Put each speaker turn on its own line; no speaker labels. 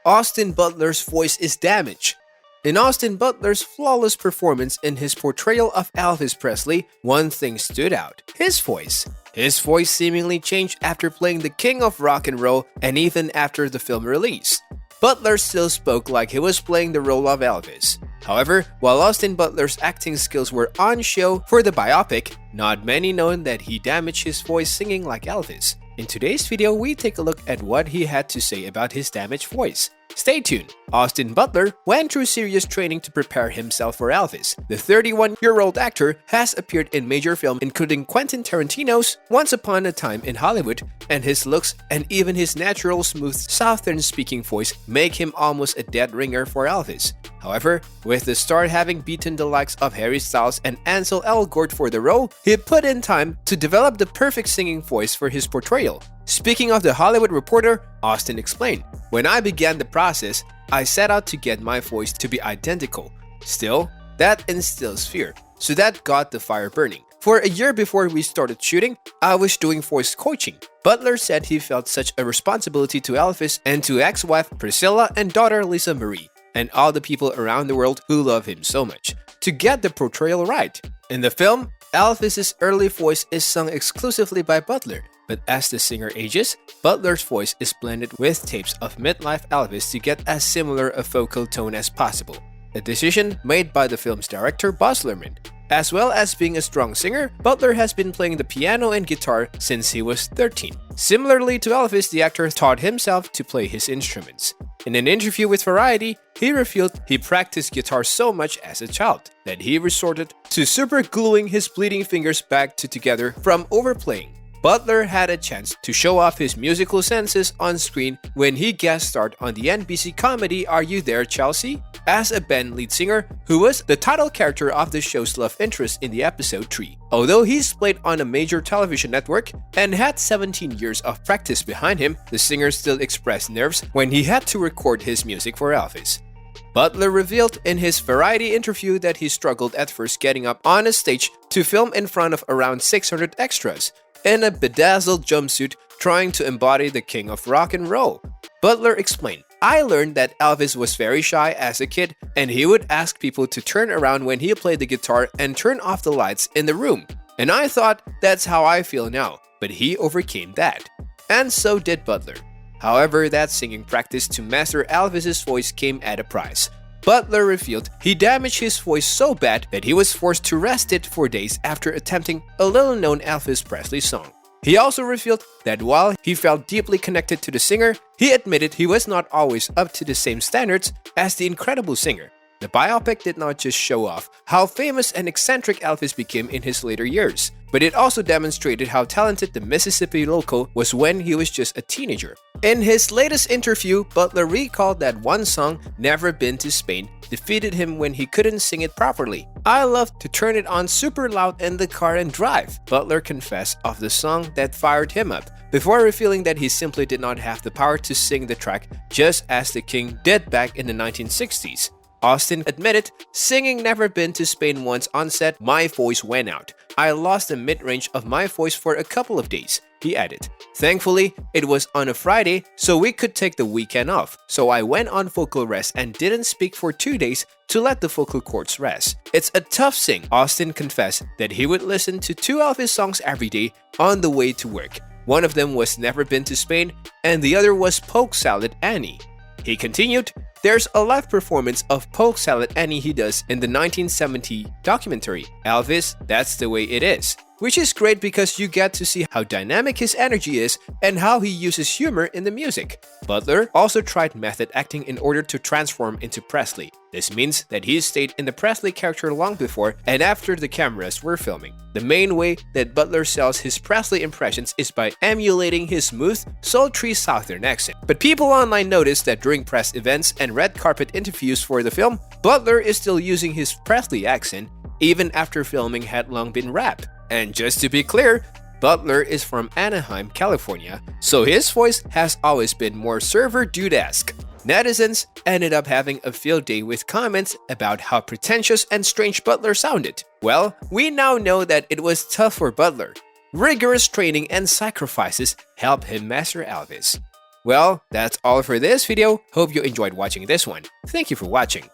Austin Butler's voice is damaged. In Austin Butler's flawless performance in his portrayal of Elvis Presley, one thing stood out: his voice. His voice seemingly changed after playing the king of rock and roll and even after the film release. Butler still spoke like he was playing the role of Elvis. However, while Austin Butler's acting skills were on show for the biopic, not many know that he damaged his voice singing like Elvis. In today's video, we take a look at what he had to say about his damaged voice. Stay tuned! Austin Butler went through serious training to prepare himself for Elvis. The 31-year-old actor has appeared in major films including Quentin Tarantino's Once Upon a Time in Hollywood, and his looks and even his natural smooth southern-speaking voice make him almost a dead ringer for Elvis. However, with the star having beaten the likes of Harry Styles and Ansel Elgort for the role, he put in time to develop the perfect singing voice for his portrayal. Speaking of The Hollywood Reporter, Austin explained, "When I began the process, I set out to get my voice to be identical. Still, that instills fear, so that got the fire burning. For a year before we started shooting, I was doing voice coaching." Butler said he felt such a responsibility to Elvis and to ex-wife Priscilla and daughter Lisa Marie, and all the people around the world who love him so much, to get the portrayal right. In the film, Elvis's early voice is sung exclusively by Butler, but as the singer ages, Butler's voice is blended with tapes of midlife Elvis to get as similar a vocal tone as possible, a decision made by the film's director Baz Luhrmann. As well as being a strong singer, Butler has been playing the piano and guitar since he was 13. Similarly to Elvis, the actor taught himself to play his instruments. In an interview with Variety, he revealed he practiced guitar so much as a child that he resorted to super gluing his bleeding fingers back together from overplaying. Butler had a chance to show off his musical senses on screen when he guest starred on the NBC comedy Are You There, Chelsea? As a band lead singer who was the title character of the show's love interest in the episode 3. Although he's played on a major television network and had 17 years of practice behind him, the singer still expressed nerves when he had to record his music for Elvis. Butler revealed in his Variety interview that he struggled at first getting up on a stage to film in front of around 600 extras in a bedazzled jumpsuit trying to embody the king of rock and roll. Butler explained, "I learned that Elvis was very shy as a kid, and he would ask people to turn around when he played the guitar and turn off the lights in the room. And I thought, that's how I feel now, but he overcame that." And so did Butler. However, that singing practice to master Elvis's voice came at a price. Butler revealed he damaged his voice so bad that he was forced to rest it for days after attempting a little-known Elvis Presley song. He also revealed that while he felt deeply connected to the singer, he admitted he was not always up to the same standards as the incredible singer. The biopic did not just show off how famous and eccentric Elvis became in his later years, but it also demonstrated how talented the Mississippi local was when he was just a teenager. In his latest interview, Butler recalled that one song, Never Been to Spain, defeated him when he couldn't sing it properly. "I love to turn it on super loud in the car and drive," Butler confessed of the song that fired him up, before revealing that he simply did not have the power to sing the track just as the King did back in the 1960s. Austin admitted, "Singing Never Been to Spain once on set, my voice went out. I lost the mid-range of my voice for a couple of days," he added. "Thankfully, it was on a Friday, so we could take the weekend off. So I went on vocal rest and didn't speak for 2 days to let the vocal cords rest. It's a tough sing." Austin confessed that he would listen to 2 of his songs every day on the way to work. One of them was Never Been to Spain, and the other was Polk Salad Annie. He continued, "There's a live performance of Polk Salad Annie he does in the 1970 documentary, Elvis, That's the Way It Is, which is great because you get to see how dynamic his energy is and how he uses humor in the music." Butler also tried method acting in order to transform into Presley. This means that he stayed in the Presley character long before and after the cameras were filming. The main way that Butler sells his Presley impressions is by emulating his smooth, sultry southern accent. But people online noticed that during press events and red carpet interviews for the film, Butler is still using his Presley accent even after filming had long been wrapped. And just to be clear, Butler is from Anaheim, California, so his voice has always been more server dude-esque. Netizens ended up having a field day with comments about how pretentious and strange Butler sounded. Well, we now know that it was tough for Butler. Rigorous training and sacrifices helped him master Elvis. Well, that's all for this video. Hope you enjoyed watching this one. Thank you for watching.